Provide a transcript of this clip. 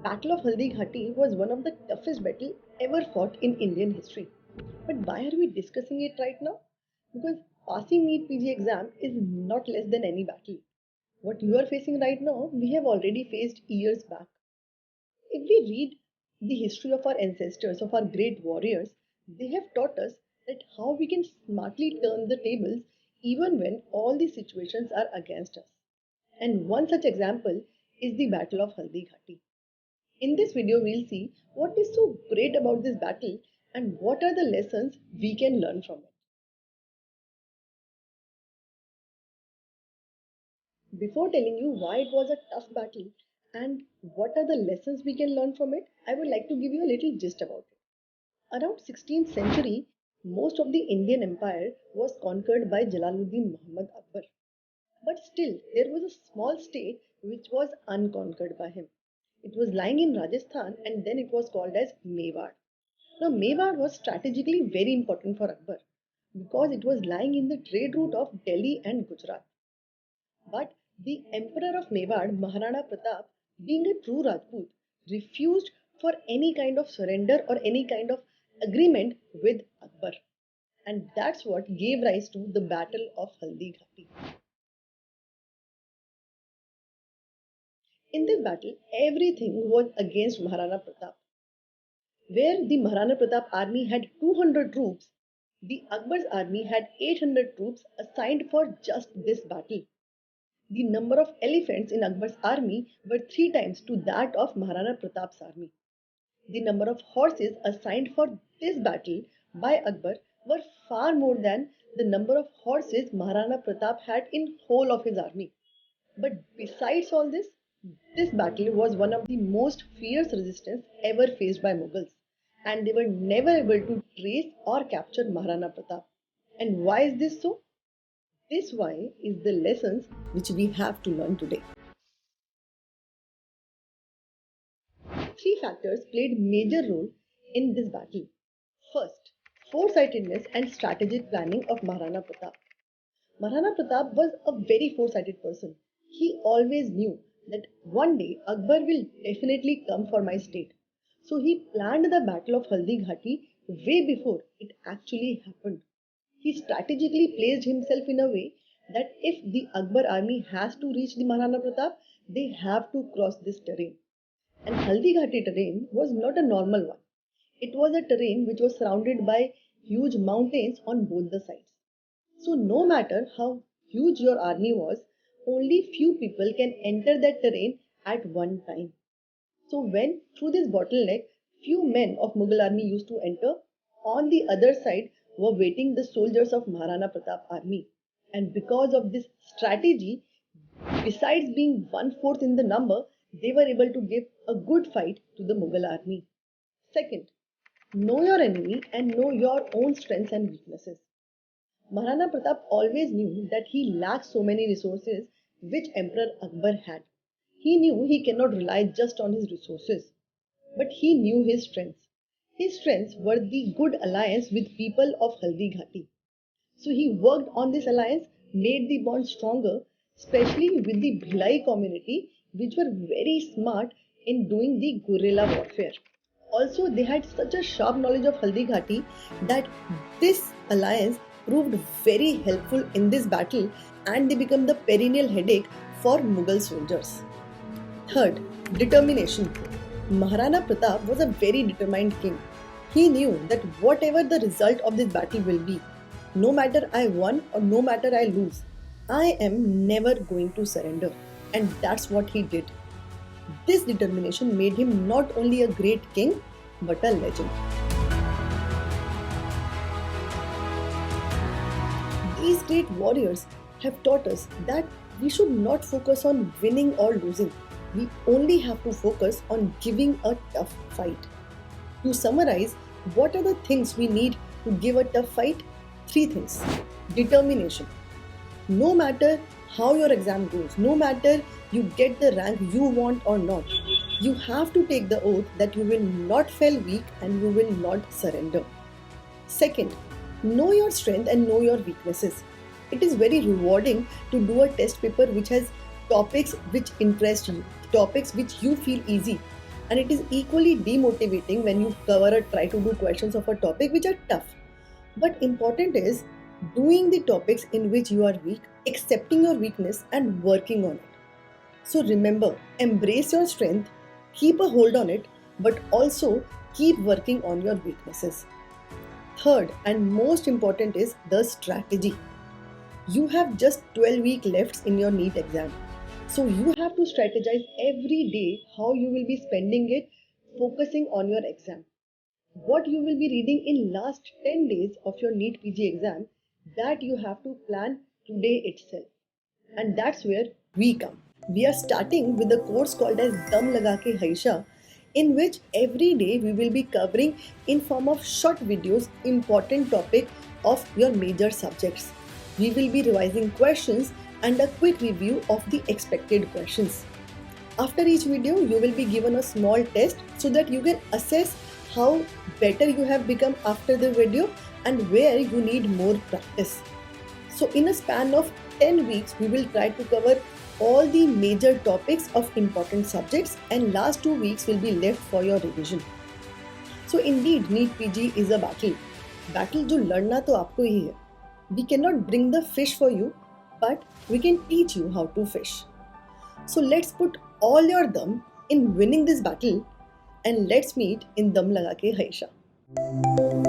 Battle of Haldi Ghati was one of the toughest battles ever fought in Indian history. But why are we discussing it right now? Because passing NEET PG exam is not less than any battle. What you are facing right now, we have already faced years back. If we read the history of our ancestors, of our great warriors, they have taught us that how we can smartly turn the tables even when all the situations are against us. And one such example is the Battle of Haldi Ghati. In this video, we'll see what is so great about this battle and what are the lessons we can learn from it. Before telling you why it was a tough battle and what are the lessons we can learn from it, I would like to give you a little gist about it. Around 16th century, most of the Indian Empire was conquered by Jalaluddin Muhammad Akbar. But still, there was a small state which was unconquered by him. It was lying in Rajasthan and then it was called as Mewar. Now, Mewar was strategically very important for Akbar because it was lying in the trade route of Delhi and Gujarat. But the Emperor of Mewar, Maharana Pratap, being a true Rajput, refused for any kind of surrender or any kind of agreement with Akbar. And that's what gave rise to the Battle of Haldi Ghati. In this battle, everything was against Maharana Pratap. Where the Maharana Pratap army had 200 troops, the Akbar's army had 800 troops assigned for just this battle. The number of elephants in Akbar's army were 3 times to that of Maharana Pratap's army. The number of horses assigned for this battle by Akbar were far more than the number of horses Maharana Pratap had in whole of his army. But besides all this battle was one of the most fierce resistance ever faced by Mughals, and they were never able to trace or capture Maharana Pratap. And why is this so? This why is the lessons which we have to learn today. 3 factors played major role in this battle. First, foresightedness and strategic planning of Maharana Pratap. Maharana Pratap was a very foresighted person. He always knew that one day Akbar will definitely come for my state. So he planned the battle of Haldi Ghati way before it actually happened. He strategically placed himself in a way that if the Akbar army has to reach the Maharana Pratap, they have to cross this terrain. And Haldi Ghati terrain was not a normal one. It was a terrain which was surrounded by huge mountains on both the sides. So no matter how huge your army was, only few people can enter that terrain at one time. So when through this bottleneck, few men of Mughal army used to enter, on the other side were waiting the soldiers of Maharana Pratap army. And because of this strategy, besides being 1/4 in the number, they were able to give a good fight to the Mughal army. Second, know your enemy and know your own strengths and weaknesses. Maharana Pratap always knew that he lacked so many resources which Emperor Akbar had. He knew he cannot rely just on his resources, but he knew his strengths. His strengths were the good alliance with people of Haldi Ghati. So he worked on this alliance, made the bond stronger, especially with the Bhilai community, which were very smart in doing the guerrilla warfare. Also, they had such a sharp knowledge of Haldi Ghati that this alliance proved very helpful in this battle and they became the perennial headache for Mughal soldiers. Third, determination. Maharana Pratap was a very determined king. He knew that whatever the result of this battle will be, no matter I won or no matter I lose, I am never going to surrender. And that's what he did. This determination made him not only a great king, but a legend. These great warriors have taught us that we should not focus on winning or losing. We only have to focus on giving a tough fight. To summarize, what are the things we need to give a tough fight? 3 things. Determination. No matter how your exam goes, no matter you get the rank you want or not, you have to take the oath that you will not fail weak and you will not surrender. Second, know your strength and know your weaknesses. It is very rewarding to do a test paper which has topics which interest you, topics which you feel easy. And it is equally demotivating when you cover or try to do questions of a topic which are tough. But important is doing the topics in which you are weak, accepting your weakness and working on it. So remember, embrace your strength, keep a hold on it, but also keep working on your weaknesses. Third and most important is the strategy. You have just 12 weeks left in your NEET exam. So you have to strategize every day how you will be spending it focusing on your exam. What you will be reading in last 10 days of your NEET PG exam, that you have to plan today itself. And that's where we come. We are starting with a course called as DUM Lagaa Hayishaa, in which every day we will be covering in form of short videos important topic of your major subjects. We will be revising questions and a quick review of the expected questions. After each video, you will be given a small test so that you can assess how better you have become after the video and where you need more practice. So in a span of 10 weeks, we will try to cover all the major topics of important subjects, and last 2 weeks will be left for your revision. So indeed, NEET PG is a battle. Battle जो लड़ना तो आपको ही है. We cannot bring the fish for you, but we can teach you how to fish. So let's put all your dum in winning this battle, and let's meet in Dum Lagaa Hayishaa.